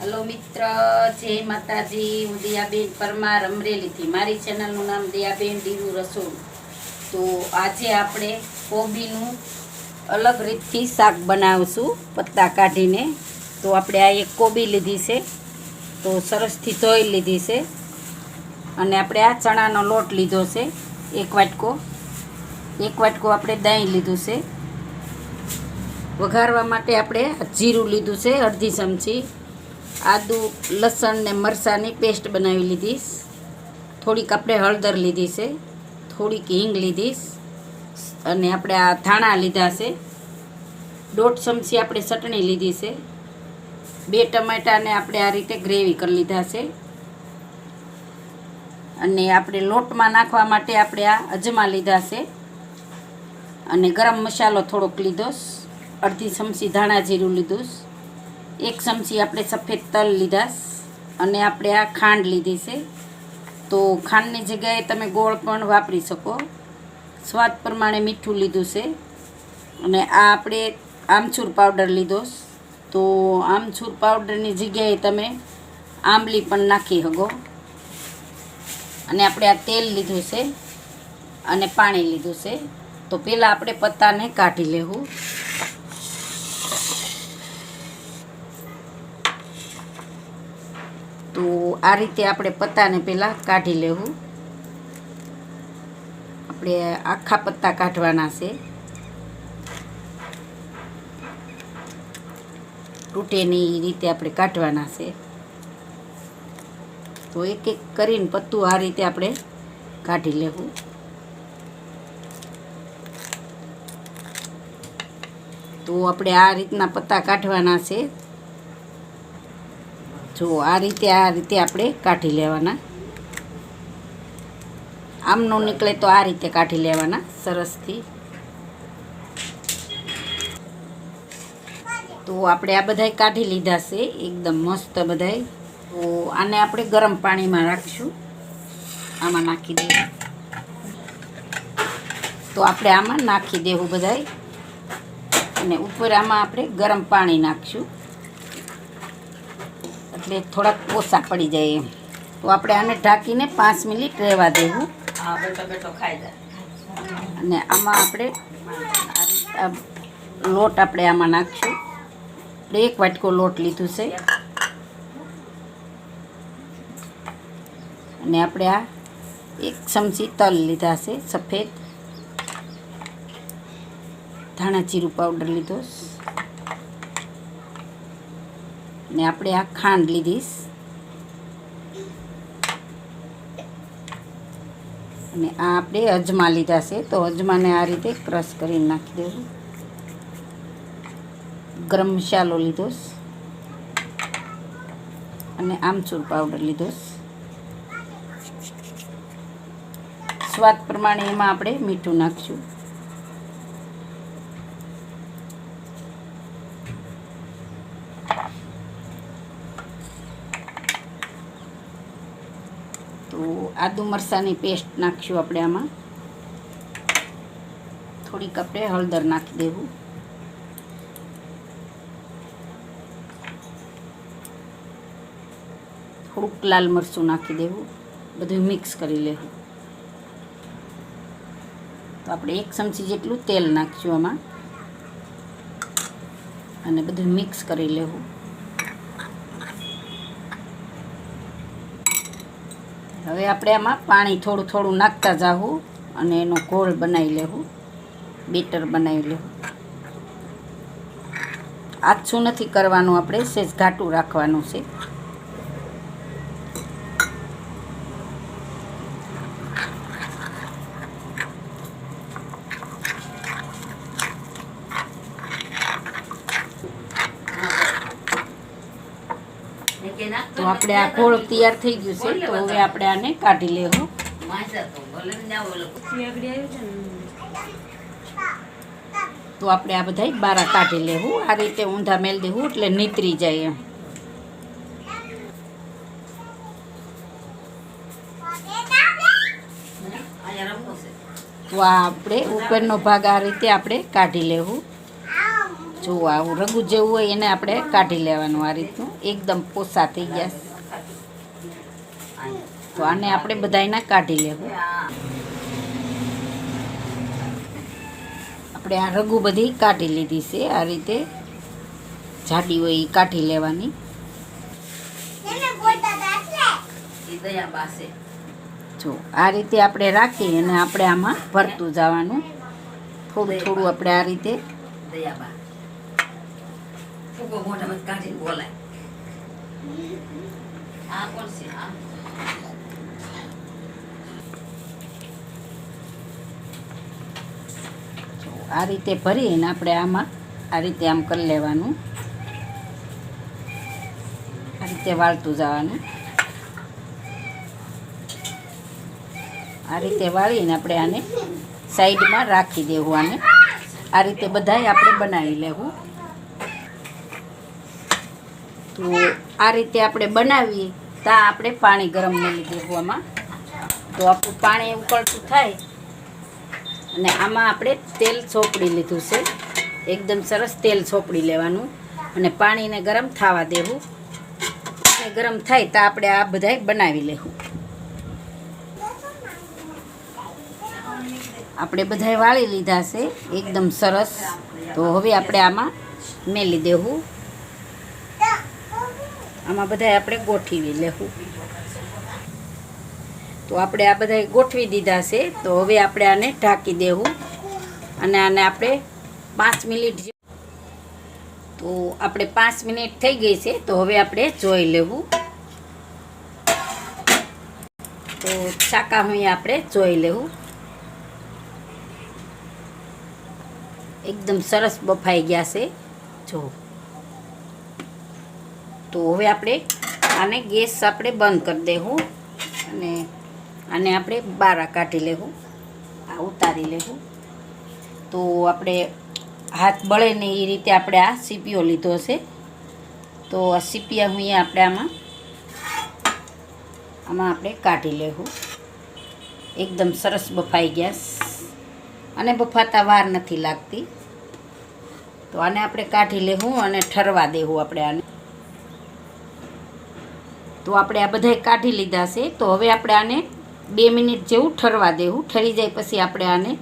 Hello मित्र, जय माताजी। हूँ दियाबेन परमार अमरेली थी। मारी चेनल नाम दियाबेन डीरू रसोई। तो आज आपणे कोबीनु अलग रीतथी शाक बनावशुं पत्ता काढीने। तो आपणे आ एक कोबी लीधी छे, तो सरसथी धोई लीधी छे अने आपणे आ चणानो लोट लीधो छे एक वाटको आपणे दહીં લીધું છે। વઘારવા માટે આપણે જીરું લીધું છે અડધી ચમચી, આદુ લસણ ને મરચાંની પેસ્ટ બનાવી લીધી, થોડીક આપણે હળદર લીધી છે, થોડીક હિંગ લીધી અને આપણે આ ધાણા લીધા છે, 1.5 ચમચી આપણે ચટણી લીધી છે, 2 ટમેટાને આપણે આ રીતે ગ્રેવી કરી લીધા છે અને આપણે લોટમાં નાખવા માટે આપણે આ અજમા લીધા છે અને ગરમ મસાલો થોડોક લીધો, અડધી ચમચી ધાણા જીરું લીધું, 1 ચમચી આપણે સફેદ તલ લીધા અને આપણે આ ખાંડ લીધી છે। તો ખાંડની જગ્યાએ તમે ગોળ પણ વાપરી શકો। સ્વાદ પ્રમાણે મીઠું લીધું છે અને આ આપણે આમચૂર પાવડર લીધો। તો આમચૂર પાવડરની જગ્યાએ તમે આંબલી પણ નાખી શકો અને આપણે આ તેલ લીધું છે અને પાણી લીધું છે। તો પહેલાં આપણે પત્તાને કાઢી લેવું। તો આ રીતે આપણે પત્તાને પહેલાં કાઢી લેવું। આપણે આખા પત્તા કાઢવાના છે, તૂટે નહીં એ રીતે આપણે કાઢવાના છે। તો એક એક કરીને પત્તું આ રીતે આપણે કાઢી લેવું। તો આપણે આ રીતના પત્તા કાઢવાના છે। જો આ રીતે આપણે કાઢી લેવાના। આમ ન નીકળે તો આ રીતે કાઢી લેવાના સરસથી। તો આપણે આ બધાય કાઢી લીધા છે એકદમ મસ્ત બધાય। તો આને આપણે ગરમ પાણીમાં રાખીશું, આમાં નાખી દેવું। તો આપણે આમાં નાખી દેવું બધાય અને ઉપર આમાં આપણે ગરમ પાણી નાખીશું એટલે થોડાક ઓછા પડી જાય એમ। તો આપણે આને ઢાંકીને 5 મિનિટ રહેવા દેવું અને આમાં આપણે લોટ આપણે આમાં નાખીશું। આપણે 1 વાટકો લોટ લીધું છે અને આપણે આ 1 ચમચી તલ લીધા છે સફેદ, ધાણા જીરું પાવડર લીધો ને આપણે આ ખાંડ લીધીશ અને આ આપણે અજમા લીધા છે। તો અજમાને આ રીતે ક્રશ કરીને નાખી દેવું। ગરમ મસાલો લીધો અને આમચૂર પાવડર લીધો, સ્વાદ પ્રમાણે એમાં આપણે મીઠું નાખીશું। તો આદુ મરચાંની પેસ્ટ નાખીશું આપણે આમાં, થોડીક આપણે હળદર નાખી દેવું, થોડુંક લાલ મરચું નાખી દેવું, બધું મિક્સ કરી લેવું। તો આપણે 1 ચમચી જેટલું તેલ નાખીશું આમાં અને બધું મિક્સ કરી લેવું। હવે આપણે આમાં પાણી થોડું થોડું નાખતા જાવું અને એનો ઘોળ બનાવી લેવું, બેટર બનાવી લેવું। આછું નથી કરવાનું, આપણે સહેજ ઘાટું રાખવાનું છે। તો આપણે આ ઘોળ તૈયાર થઈ ગયું છે। તો હવે આપણે આને કાઢી લેવું। તો આપણે આ બધાય બારા કાઢી લેવું, આ રીતે ઊંધા મેલ દેવું એટલે નીતરી જાય એમ। તો આ આપણે ઉપરનો ભાગ આ રીતે આપણે કાઢી લેવું। જો આવું રગું જેવું હોય એને આપણે કાઢી લેવાનું આ રીતનું। એકદમ પોસા થઈ ગયા. તો આને આપણે બધાયના કાઢી લેવું. આપણે આ રગુ બધી કાઢી લીધી છે. આ રીતે જાડી હોય એ કાઢી લેવાની. જો આ રીતે આપણે રાખી અને આપણે આમાં ભરતું જવાનું. થોડું થોડું આપણે આ રીતે આ રીતે ભરીને આપણે આમાં આ રીતે આમ કરી લેવાનું. આ રીતે વાળતું જવાનું. આ રીતે વાળીને આપણે આને સાઈડમાં રાખી દેવું. આને આ રીતે બધાય આપણે બનાવી લેવું. તો આ રીતે આપણે બનાવીએ ત્યાં આપણે પાણી ગરમ મેળી દેવું આમાં. તો આપણું પાણી ઉકળતું થાય અને આમાં આપણે તેલ ચોપડી લીધું છે. એકદમ સરસ તેલ ચોપડી લેવાનું અને પાણીને ગરમ થવા દેવું. અને ગરમ થાય તો આપણે આ બધાય બનાવી લેવું. આપણે બધાય વાળી લીધા છે એકદમ સરસ. તો હવે આપણે આમાં મેલી દેવું. આમાં બધાય આપણે ગોઠવી લેવું. તો આપણે આ બધાય ગોઠવી દીધા છે. તો હવે આપણે આને ઢાંકી દેવું અને આને આપણે 5 મિનિટ. તો આપણે 5 મિનિટ થઈ ગઈ છે. તો હવે આપણે જોઈ લેવું. તો ચાકા હું આપણે જોઈ લેવું. એકદમ સરસ બફાઈ ગયા છે. જો તો હવે આપણે આને ગેસ આપણે બંધ કરી દેવું અને આને આપણે બહાર કાઢી લેવું. આ ઉતારી લેવું. તો આપણે હાથ બળે ને એ રીતે આપણે આ સીપીઓ લીધો છે. તો આ સીપિયા હું આપણે આમાં આપણે કાઢી લેવું. એકદમ સરસ બફાઈ ગયા અને બફાતા વાર નથી લાગતી. તો આને આપણે કાઢી લેવું અને ઠરવા દેવું આપણે આને. તો આપણે આ બધાય કાઢી લીધા છે. તો હવે આપણે આને 2 મિનિટ જેવું ઠરવા દેવું. ઠરી જાય પછી આપણે આને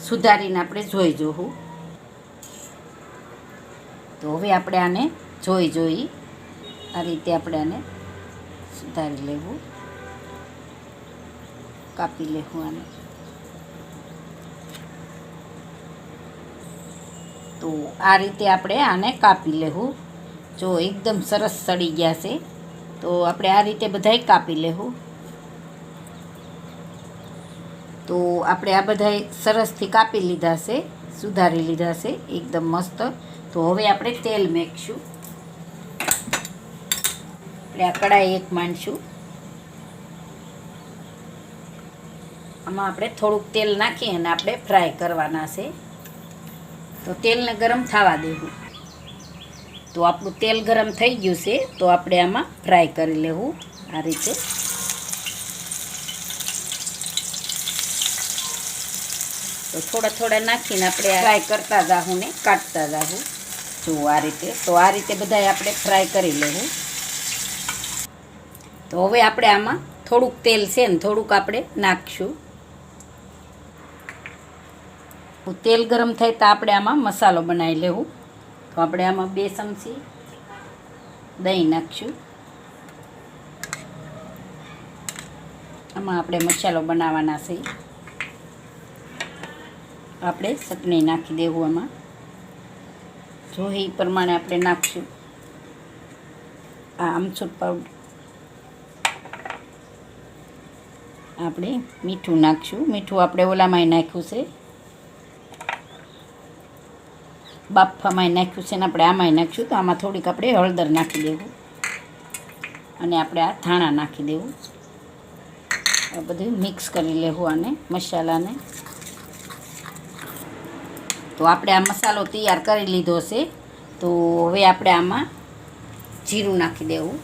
સુધારીને આપણે જોઈ જોવું. તો હવે આપણે આને જોઈ આ રીતે આપણે આને સુધારી લેવું. કાપી લેવું આને. તો આ રીતે આપણે આને કાપી લેવું. જો એકદમ સરસ સડી ગયા છે. તો આપણે આ રીતે બધાય કાપી લેવું. તો આપણે આ બધાય સરસથી કાપી લીધા છે. સુધારી લીધા છે એકદમ મસ્ત. તો હવે આપણે તેલ મેકશું. આપણે આ કડાઈ એક માંડશું. આમાં આપણે થોડુંક તેલ નાખી અને આપણે ફ્રાય કરવાના છે. તો તેલને ગરમ થવા દેવું. તો આપણું તેલ ગરમ થઈ ગયું છે. તો આપણે આમાં ફ્રાય કરી લેવું આ રીતે. તો થોડા નાખીને આપણે ફ્રાય કરતા જાહું ને કાઢતા જાહું. જો આ રીતે. તો આ રીતે બધાય આપણે ફ્રાય કરી લેવું. તો હવે આપણે આમાં થોડુંક તેલ છે ને થોડુંક આપણે નાખશું. તેલ ગરમ થાય તો આપણે આમાં મસાલો બનાવી લેવું. તો આપણે આમાં 2 ચમચી દહીં નાખશું. આમાં આપણે મસાલો બનાવવાના છે. આપણે ચટણી નાખી દેવું આમાં. જો એ પ્રમાણે આપણે નાખશું. આ આમચૂર પાવડર. આપણે મીઠું નાખશું. મીઠું આપણે ઓલામાંય નાખ્યું છે. બાફામાંય નાખ્યું છે ને આપણે આમાંય નાખશું. તો આમાં થોડીક આપણે હળદર નાખી દેવું અને આપણે આ ધાણા નાખી દેવું. આ બધું મિક્સ કરી લેવું આને મસાલાને. તો આપણે આ મસાલો તૈયાર કરી લીધો છે. તો હવે આપણે આમાં જીરું નાખી દેવું.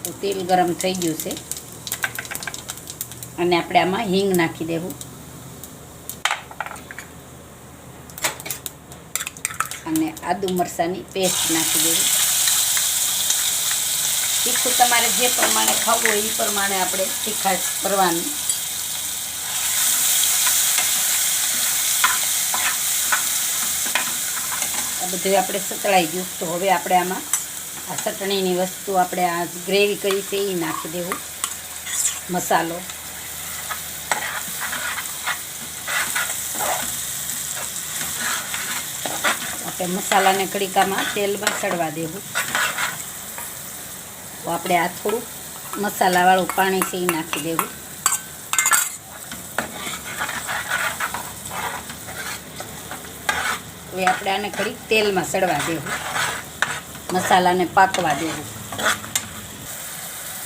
તો તેલ ગરમ થઈ ગયું છે અને આપણે આમાં હિંગ નાખી દેવું અને આદુ મરચાંની પેસ્ટ નાખી દેવી. તીખું તમારે જે પ્રમાણે ખાવું હોય એ પ્રમાણે આપણે તીખાશ કરવાની. આ બધું આપણે સતળાઈ ગયું. તો હવે આપણે આમાં આ ચટણીની વસ્તુ આપણે આ ગ્રેવી કરી છે એ નાખી દેવું. મસાલો આપણે મસાલાને કડીકામાં તેલમાં ચડવા દેવું. તો આપણે આ થોડું મસાલાવાળું પાણી છે એ નાખી દેવું. હવે આપણે આને ઘડીક તેલમાં સડવા દેવું, મસાલાને પાકવા દેવું.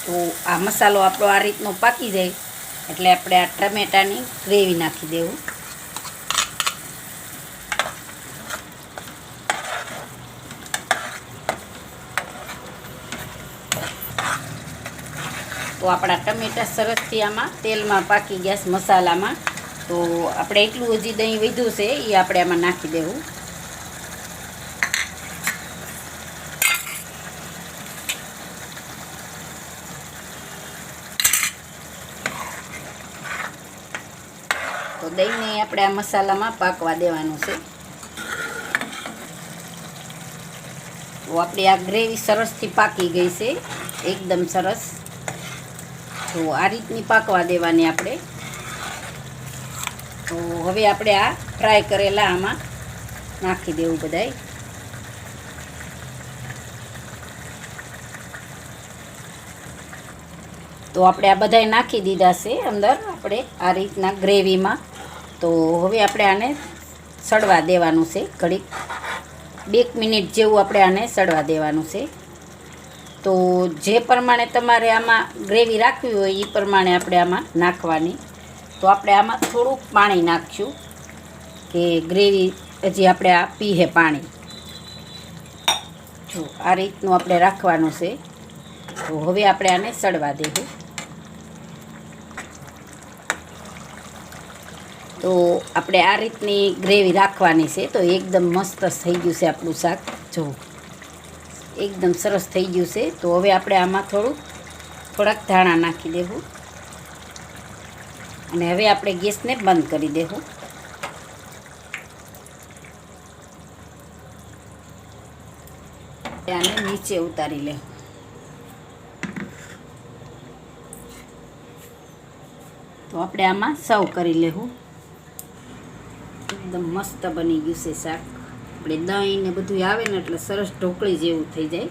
તો આ મસાલો આપણો આ રીતનો પાકી જાય એટલે આપણે આ ટમેટાની ગ્રેવી નાખી દેવું. તો આપણા ટમેટા સરસથી આમાં તેલમાં પાકી ગયા મસાલામાં. તો આપણે એટલું હજી દહીં વધ્યું છે એ આપણે આમાં નાખી દેવું. તો દહીંને આપણે આ મસાલામાં પાકવા દેવાનું છે. તો આપણી આ ગ્રેવી સરસથી પાકી ગઈ છે, એકદમ સરસ. તો આ રીતની પાકવા દેવાની આપણે. તો હવે આપણે આ ફ્રાય કરેલા આમાં નાખી દેવું બધાય. તો આપણે આ બધાય નાખી દીધા છે અંદર આપણે આ રીતના ગ્રેવીમાં. તો હવે આપણે આને સડવા દેવાનું છે ઘડીક, 2 મિનિટ જેવું આપણે આને સડવા દેવાનું છે. તો જે પ્રમાણે તમારે આમાં ગ્રેવી રાખવી હોય એ પ્રમાણે આપણે આમાં નાખવાની. તો આપણે આમાં થોડુંક પાણી નાખશું કે ગ્રેવી હજી આપણે આ પીહે પાણી. જો આ રીતનું આપણે રાખવાનું છે. તો હવે આપણે આને સડવા દેવું. તો આપણે આ રીતની ગ્રેવી રાખવાની છે. તો એકદમ મસ્ત થઈ ગયું છે આપણું શાક. જો એકદમ સરસ થઈ ગયું છે. તો હવે આપણે આમાં થોડાક ધાણા નાખી દેવું અને હવે આપણે ગેસને બંધ કરી દેવું. આને નીચે ઉતારી લેવું. તો આપણે આમાં સર્વ કરી લેવું. એકદમ મસ્ત બની ગયું છે શાક. આપણે દહીં ને બધું આવે ને એટલે સરસ ઢોકળી જેવું થઈ જાય.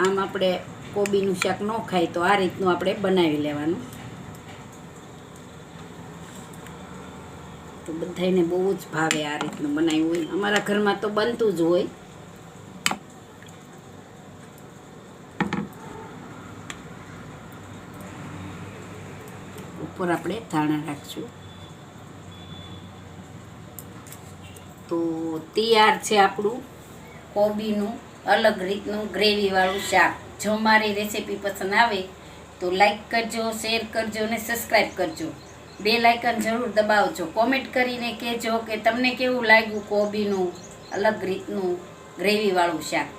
આમ આપણે કોબીનું શાક ન ખાય તો આ રીતનું આપણે બનાવી લેવાનું. તો બધાને બહુ જ ભાવે આ રીતનું બનાવ્યું હોય. અમારા ઘરમાં તો બનતું જ હોય. ઉપર આપણે ધાણા રાખશું. તો તૈયાર છે આપણું કોબીનું અલગ રીતનું ગ્રેવીવાળું શાક. જો મારી રેસીપી પસંદ આવે તો લાઈક કરજો, શેર કરજો અને સબસ્ક્રાઈબ કરજો. બેલ આઇકન જરૂર દબાવજો. કોમેન્ટ કરીને કહેજો કે તમને કેવું લાગ્યું કોબીનું અલગ રીતનું ગ્રેવીવાળું શાક.